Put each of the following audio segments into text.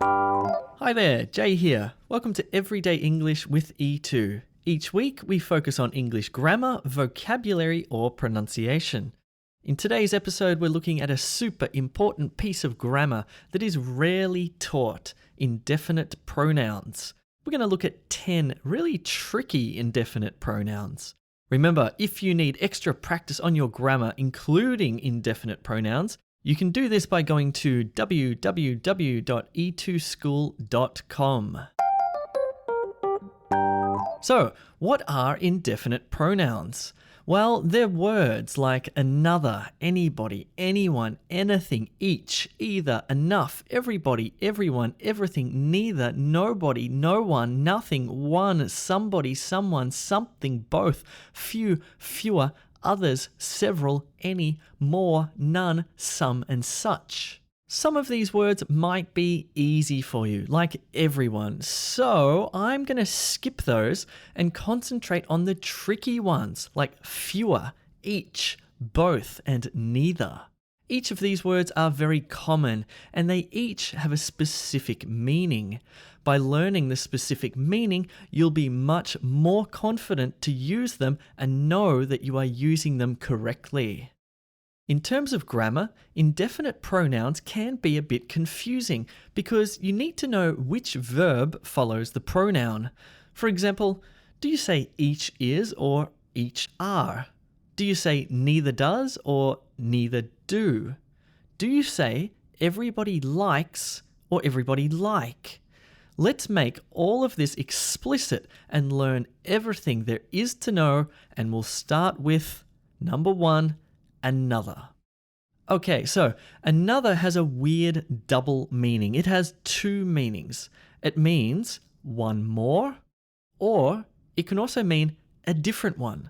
Hi there, Jay here. Welcome to Everyday English with E2. Each week we focus on English grammar, vocabulary, or pronunciation. In today's episode, we're looking at a super important piece of grammar that is rarely taught: indefinite pronouns. We're going to look at 10 really tricky indefinite pronouns. Remember, if you need extra practice on your grammar, including indefinite pronouns, you can do this by going to www.e2school.com. So, what are indefinite pronouns? Well, they're words like another, anybody, anyone, anything, each, either, enough, everybody, everyone, everything, neither, nobody, no one, nothing, one, somebody, someone, something, both, few, fewer, others, several, any, more, none, some, and such. Some of these words might be easy for you, like everyone, so I'm going to skip those and concentrate on the tricky ones, like fewer, each, both, and neither. Each of these words are very common, and they each have a specific meaning. By learning the specific meaning, you'll be much more confident to use them and know that you are using them correctly. In terms of grammar, indefinite pronouns can be a bit confusing because you need to know which verb follows the pronoun. For example, do you say each is or each are? Do you say neither does or neither do? Do you say everybody likes or everybody like? Let's make all of this explicit and learn everything there is to know, and we'll start with number 1, another. Okay, so another has a weird double meaning. It has two meanings. It means one more, or it can also mean a different one.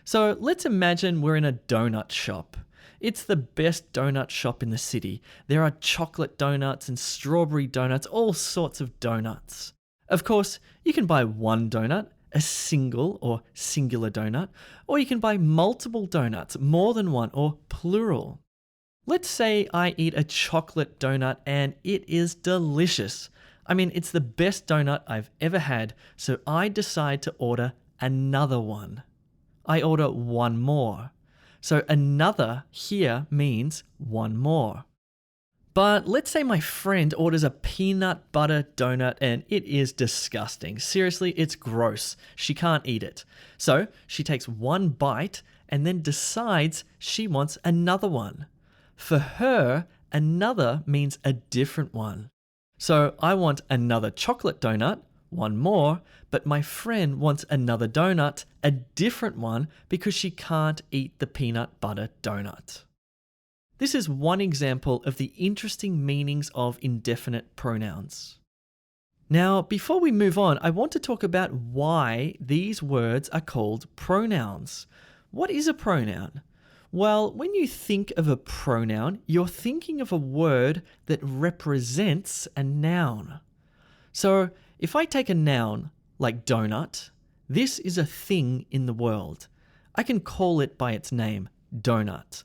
So let's imagine we're in a donut shop. It's the best donut shop in the city. There are chocolate donuts and strawberry donuts, all sorts of donuts. Of course, you can buy one donut, a single or singular donut, or you can buy multiple donuts, more than one, or plural. Let's say I eat a chocolate donut and it is delicious. I mean, it's the best donut I've ever had, so I decide to order another one. I order one more. So another here means one more. But let's say my friend orders a peanut butter donut and it is disgusting. Seriously, it's gross. She can't eat it. So she takes one bite and then decides she wants another one. For her, another means a different one. So I want another chocolate donut, one more, but my friend wants another donut, a different one, because she can't eat the peanut butter donut. This is one example of the interesting meanings of indefinite pronouns. Now, before we move on, I want to talk about why these words are called pronouns. What is a pronoun? Well, when you think of a pronoun, you're thinking of a word that represents a noun. So, if I take a noun like donut, this is a thing in the world. I can call it by its name, donut.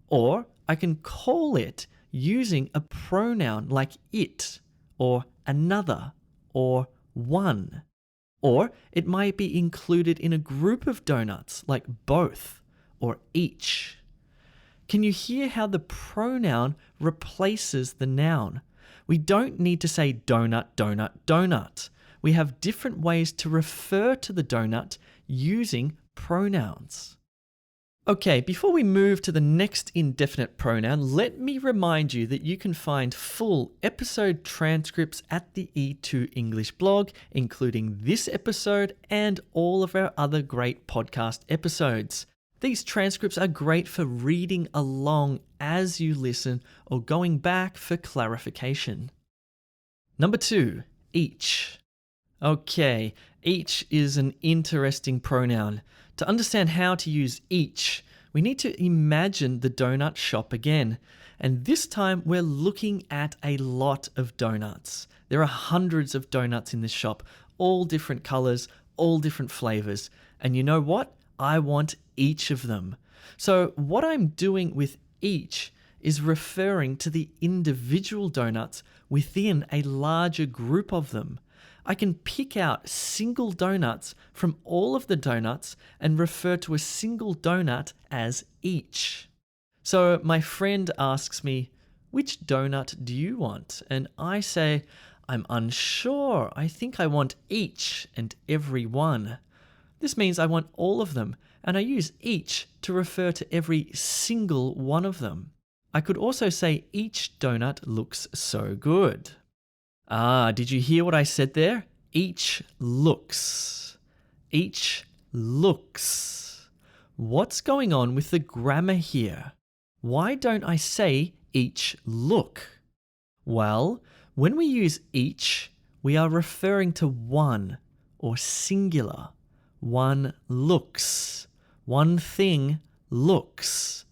Or I can call it using a pronoun like it, or another, or one. Or it might be included in a group of donuts like both, or each. Can you hear how the pronoun replaces the noun? We don't need to say donut, donut, donut. We have different ways to refer to the donut using pronouns. Okay, before we move to the next indefinite pronoun, let me remind you that you can find full episode transcripts at the E2 English blog, including this episode and all of our other great podcast episodes. These transcripts are great for reading along as you listen or going back for clarification. Number 2, each. Okay, each is an interesting pronoun. To understand how to use each, we need to imagine the donut shop again. And this time we're looking at a lot of donuts. There are hundreds of donuts in this shop, all different colors, all different flavors. And you know what? I want each of them. So what I'm doing with each is referring to the individual donuts within a larger group of them. I can pick out single donuts from all of the donuts and refer to a single donut as each. So my friend asks me, "Which donut do you want?" And I say, "I'm unsure. I think I want each and every one." This means I want all of them, and I use each to refer to every single one of them. I could also say each donut looks so good. Did you hear what I said there? Each looks. Each looks. What's going on with the grammar here? Why don't I say each look? Well, when we use each, we are referring to one or singular. One looks. One thing looks.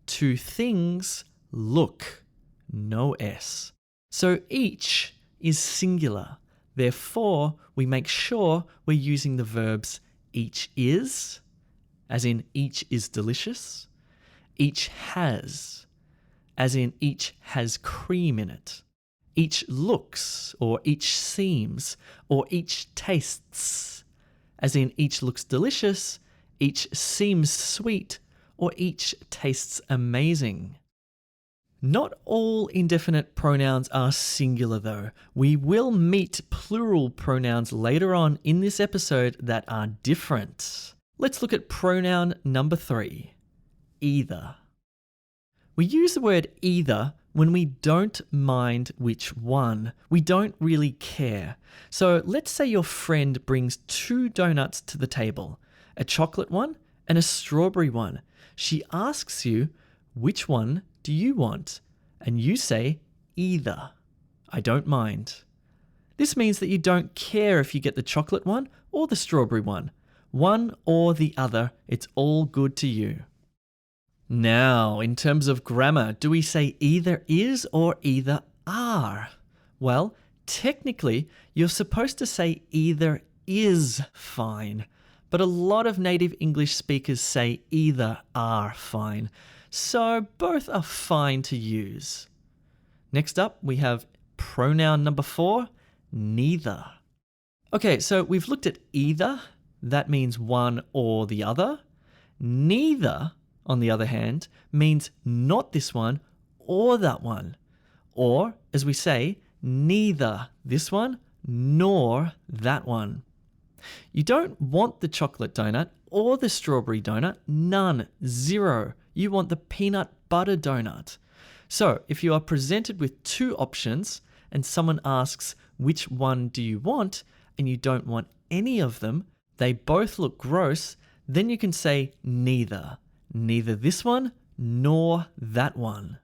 Two things look. No S. So each is singular. Therefore, we make sure we're using the verbs each is, as in each is delicious, each has, as in each has cream in it, each looks, or each seems, or each tastes, as in each looks delicious, each seems sweet, or each tastes amazing. Not all indefinite pronouns are singular though. We will meet plural pronouns later on in this episode that are different. Let's look at pronoun number 3, either. We use the word either when we don't mind which one. We don't really care. So let's say your friend brings 2 donuts to the table, a chocolate one and a strawberry one. She asks you, "Which one do you want?" And you say, "Either. I don't mind." This means that you don't care if you get the chocolate one or the strawberry one. One or the other, it's all good to you. Now, in terms of grammar, do we say either is or either are? Well, technically, you're supposed to say either is fine, but a lot of native English speakers say either are fine, so both are fine to use. Next up, we have pronoun number 4, neither. Okay, so we've looked at either, that means one or the other. Neither, on the other hand, means not this one or that one. Or, as we say, neither this one nor that one. You don't want the chocolate donut or the strawberry donut, none, zero. You want the peanut butter donut. So, if you are presented with 2 options and someone asks, "Which one do you want?" and you don't want any of them, they both look gross, then you can say neither. Neither this one nor that one.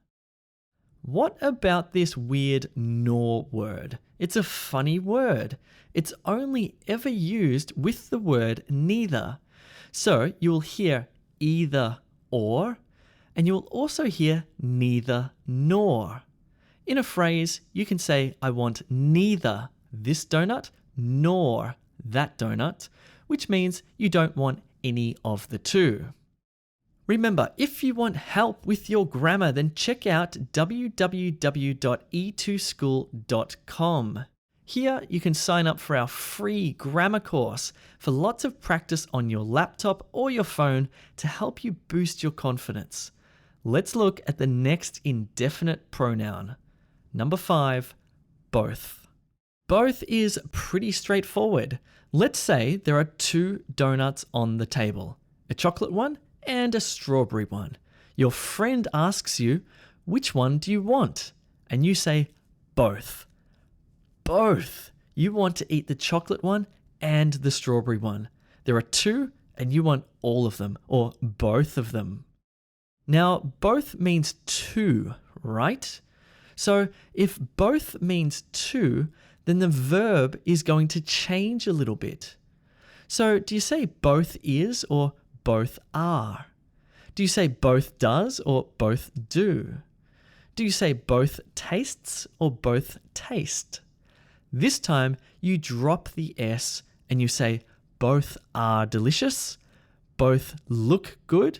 What about this weird nor word? It's a funny word. It's only ever used with the word neither. So you will hear either or, and you will also hear neither nor. In a phrase, you can say, "I want neither this donut nor that donut," which means you don't want any of the 2. Remember, if you want help with your grammar, then check out www.e2school.com. Here, you can sign up for our free grammar course for lots of practice on your laptop or your phone to help you boost your confidence. Let's look at the next indefinite pronoun. Number 5, both. Both is pretty straightforward. Let's say there are 2 donuts on the table, a chocolate one and a strawberry one. Your friend asks you, "Which one do you want?" And you say, "Both." Both. You want to eat the chocolate one and the strawberry one. There are 2 and you want all of them, or both of them. Now, both means 2, right? So if both means 2, then the verb is going to change a little bit. So do you say both is or both are? Do you say both does or both do? Do you say both tastes or both taste? This time you drop the S and you say both are delicious, both look good,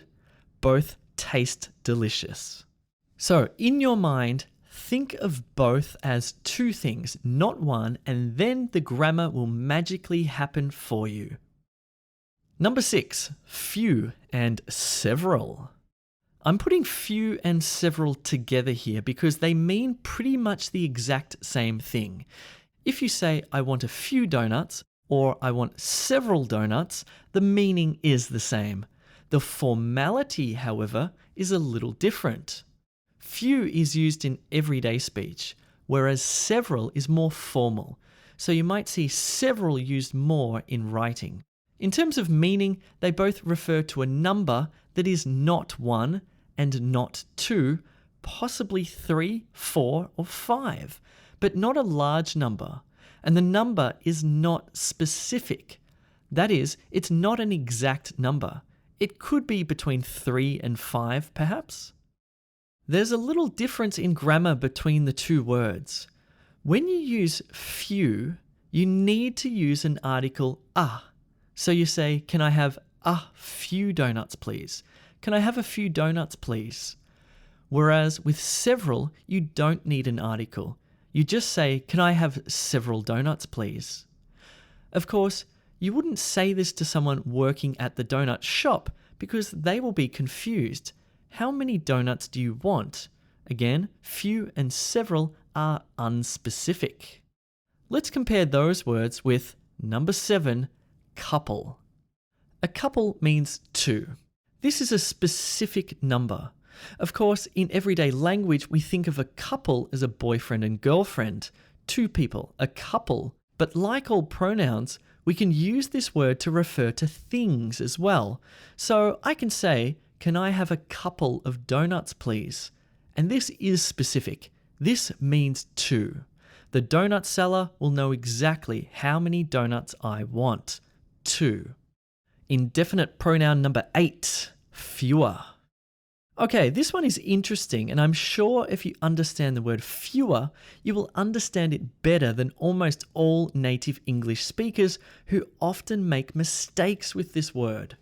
both taste delicious. So, in your mind, think of both as two things, not one, and then the grammar will magically happen for you. Number 6, few and several. I'm putting few and several together here because they mean pretty much the exact same thing. If you say, I want a few donuts, or I want several donuts, the meaning is the same. The formality, however, is a little different. Few is used in everyday speech, whereas several is more formal. So you might see several used more in writing. In terms of meaning, they both refer to a number that is not 1 and not 2, possibly 3, 4, or 5, but not a large number. And the number is not specific. That is, it's not an exact number. It could be between 3 and 5, perhaps. There's a little difference in grammar between the two words. When you use few, you need to use an article a. So you say, can I have a few donuts, please? Can I have a few donuts, please? Whereas with several, you don't need an article. You just say, can I have several donuts, please? Of course, you wouldn't say this to someone working at the donut shop because they will be confused. How many donuts do you want? Again, few and several are unspecific. Let's compare those words with number 7, couple. A couple means two. This is a specific number. Of course, in everyday language, we think of a couple as a boyfriend and girlfriend, two people, a couple. But like all pronouns, we can use this word to refer to things as well. So I can say, can I have a couple of donuts, please? And this is specific. This means two. The donut seller will know exactly how many donuts I want. 2. Indefinite pronoun number 8, fewer. Okay, this one is interesting, and I'm sure if you understand the word fewer, you will understand it better than almost all native English speakers who often make mistakes with this word.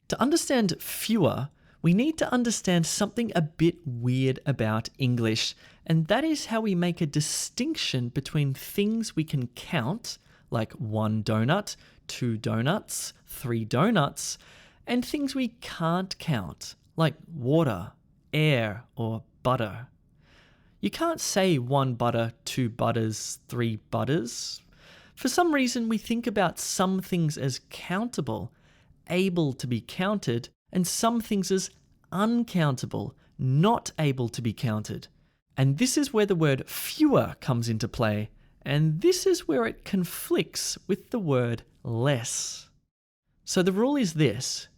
To understand fewer, we need to understand something a bit weird about English, and that is how we make a distinction between things we can count, like 1 donut, 2 donuts, 3 donuts, and things we can't count, like water, air, or butter. You can't say 1 butter, 2 butters, 3 butters. For some reason, we think about some things as countable, able to be counted, and some things as uncountable, not able to be counted. And this is where the word fewer comes into play, and this is where it conflicts with the word less. So the rule is this: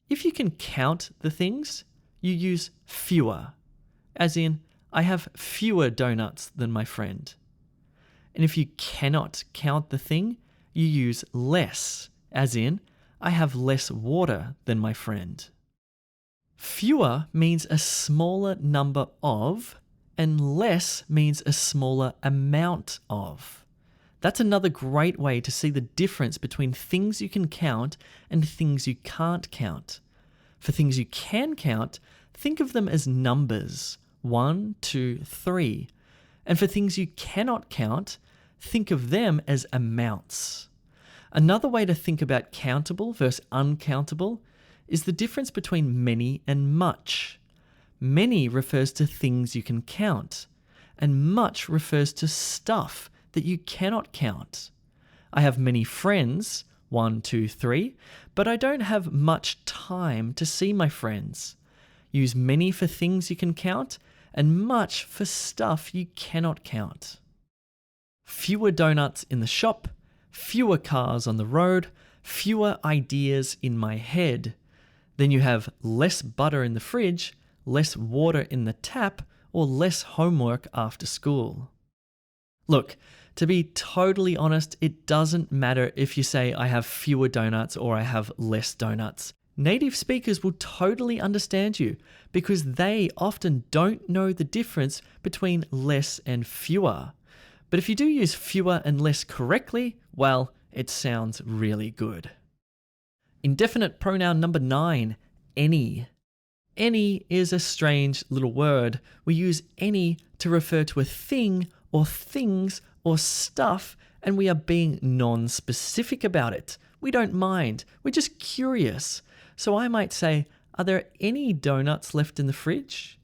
if you can count the things, you use fewer, as in, I have fewer donuts than my friend. And if you cannot count the thing, you use less, as in, I have less water than my friend. Fewer means a smaller number of, and less means a smaller amount of. That's another great way to see the difference between things you can count and things you can't count. For things you can count, think of them as numbers, 1, 2, 3. And for things you cannot count, think of them as amounts. Another way to think about countable versus uncountable is the difference between many and much. Many refers to things you can count, and much refers to stuff that you cannot count. I have many friends, 1, 2, 3, but I don't have much time to see my friends. Use many for things you can count, and much for stuff you cannot count. Fewer donuts in the shop, fewer cars on the road, fewer ideas in my head. Then you have less butter in the fridge, less water in the tap, or less homework after school. Look, to be totally honest, it doesn't matter if you say I have fewer donuts or I have less donuts. Native speakers will totally understand you because they often don't know the difference between less and fewer. But if you do use fewer and less correctly, well, it sounds really good. Indefinite pronoun number 9, any. Any is a strange little word. We use any to refer to a thing or things or stuff, and we are being non-specific about it. We don't mind. We're just curious. So I might say, are there any donuts left in the fridge?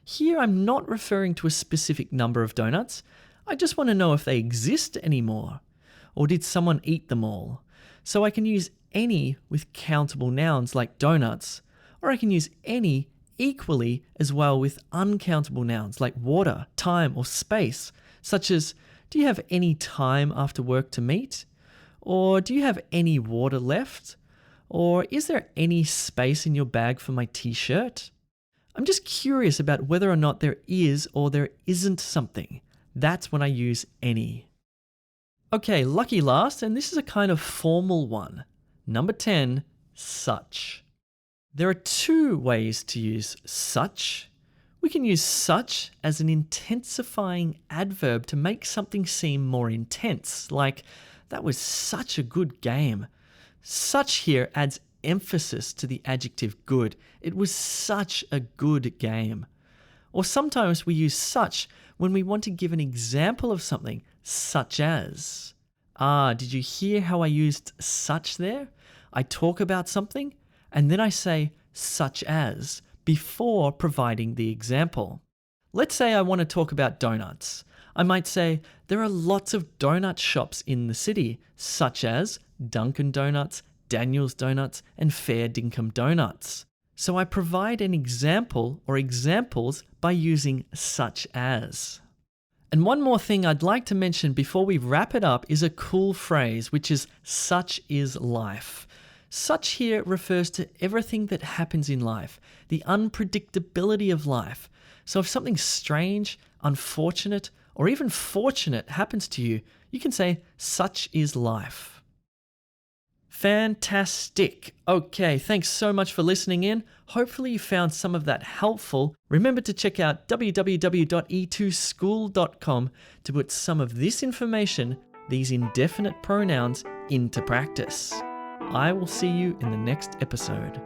Here I'm not referring to a specific number of donuts. I just want to know if they exist anymore. Or did someone eat them all? So I can use any with countable nouns like donuts, or I can use any equally as well with uncountable nouns like water, time, or space, such as, do you have any time after work to meet? Or do you have any water left? Or is there any space in your bag for my t-shirt? I'm just curious about whether or not there is or there isn't something. That's when I use any. Okay, lucky last, and this is a kind of formal one. Number 10, such. There are two ways to use such. We can use such as an intensifying adverb to make something seem more intense, like, that was such a good game. Such here adds emphasis to the adjective good. It was such a good game. Or sometimes we use such when we want to give an example of something, such as. Did you hear how I used such there? I talk about something, and then I say such as before providing the example. Let's say I want to talk about donuts. I might say, there are lots of donut shops in the city, such as Dunkin' Donuts, Daniel's Donuts, and Fair Dinkum Donuts. So I provide an example or examples by using such as. And one more thing I'd like to mention before we wrap it up is a cool phrase, which is such is life. Such here refers to everything that happens in life, the unpredictability of life. So if something strange, unfortunate, or even fortunate happens to you, you can say such is life. Fantastic. Okay, thanks so much for listening in. Hopefully you found some of that helpful. Remember to check out www.e2school.com to put some of this information, these indefinite pronouns, into practice. I will see you in the next episode.